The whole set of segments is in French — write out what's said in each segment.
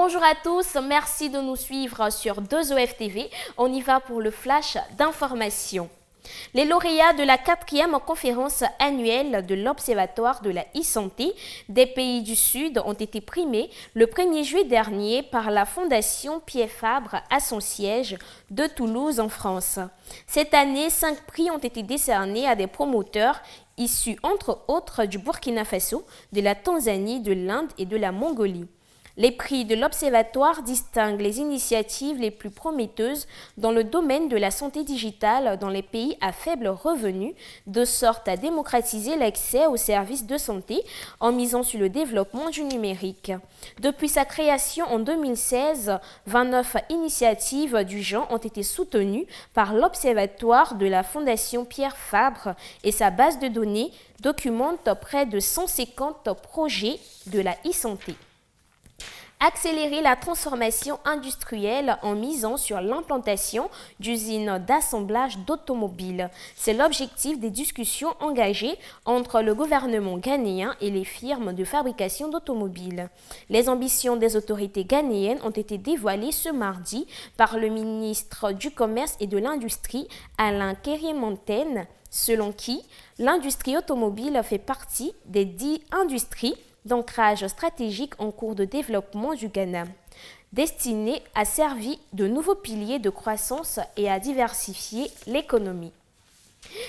Bonjour à tous, merci de nous suivre sur 2EF TV. On y va pour le flash d'information. Les lauréats de la 4e conférence annuelle de l'Observatoire de la e-santé des pays du Sud ont été primés le 1er juillet dernier par la Fondation Pierre Fabre à son siège de Toulouse en France. Cette année, 5 prix ont été décernés à des promoteurs issus entre autres du Burkina Faso, de la Tanzanie, de l'Inde et de la Mongolie. Les prix de l'Observatoire distinguent les initiatives les plus prometteuses dans le domaine de la santé digitale dans les pays à faible revenu, de sorte à démocratiser l'accès aux services de santé en misant sur le développement du numérique. Depuis sa création en 2016, 29 initiatives du genre ont été soutenues par l'Observatoire de la Fondation Pierre Fabre et sa base de données documente près de 150 projets de la e-santé. Accélérer la transformation industrielle en misant sur l'implantation d'usines d'assemblage d'automobiles. C'est l'objectif des discussions engagées entre le gouvernement ghanéen et les firmes de fabrication d'automobiles. Les ambitions des autorités ghanéennes ont été dévoilées ce mardi par le ministre du Commerce et de l'Industrie, Alain Kéry-Montaigne, selon qui l'industrie automobile fait partie des 10 industries d'ancrage stratégique en cours de développement du Ghana, destiné à servir de nouveaux piliers de croissance et à diversifier l'économie.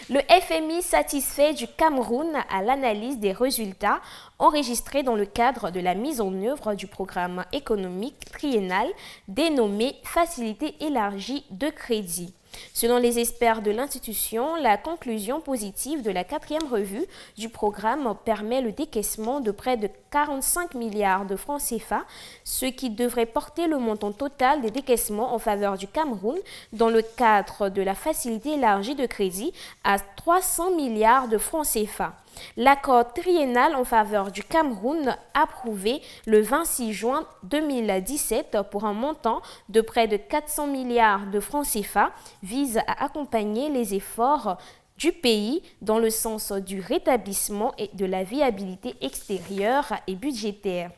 Le FMI satisfait du Cameroun à l'analyse des résultats enregistrés dans le cadre de la mise en œuvre du programme économique triennal dénommé Facilité élargie de crédit. Selon les experts de l'institution, la conclusion positive de la 4e revue du programme permet le décaissement de près de 45 milliards de francs CFA, ce qui devrait porter le montant total des décaissements en faveur du Cameroun dans le cadre de la facilité élargie de crédit à 300 milliards de francs CFA. L'accord triennal en faveur du Cameroun, approuvé le 26 juin 2017 pour un montant de près de 400 milliards de francs CFA, vise à accompagner les efforts du pays dans le sens du rétablissement et de la viabilité extérieure et budgétaire.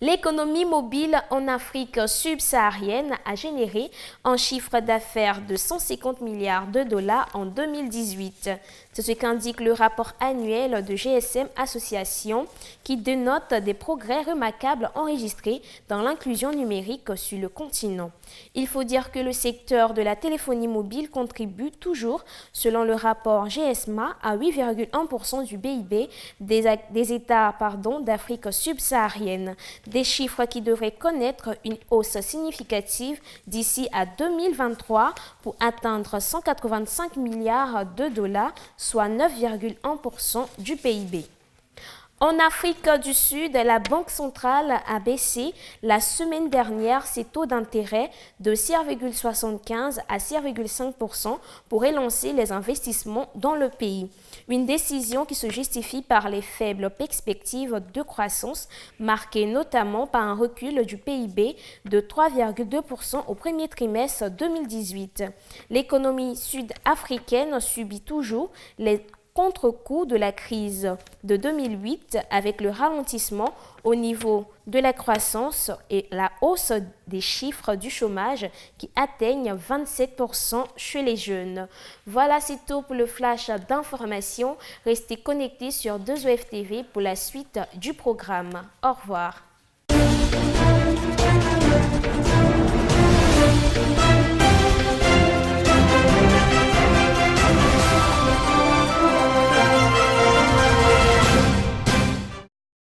L'économie mobile en Afrique subsaharienne a généré un chiffre d'affaires de 150 milliards de dollars en 2018. C'est ce qu'indique le rapport annuel de GSM Association qui dénote des progrès remarquables enregistrés dans l'inclusion numérique sur le continent. Il faut dire que le secteur de la téléphonie mobile contribue toujours, selon le rapport GSMA, à 8,1% du PIB des États d'Afrique subsaharienne. Des chiffres qui devraient connaître une hausse significative d'ici à 2023 pour atteindre 185 milliards de dollars, soit 9,1% du PIB. En Afrique du Sud, la Banque centrale a baissé la semaine dernière ses taux d'intérêt de 6,75 à 6,5% pour relancer les investissements dans le pays. Une décision qui se justifie par les faibles perspectives de croissance, marquées notamment par un recul du PIB de 3,2% au premier trimestre 2018. L'économie sud-africaine subit toujours les contre-coup de la crise de 2008 avec le ralentissement au niveau de la croissance et la hausse des chiffres du chômage qui atteignent 27% chez les jeunes. Voilà, c'est tout pour le flash d'information. Restez connectés sur 2EF TV pour la suite du programme. Au revoir.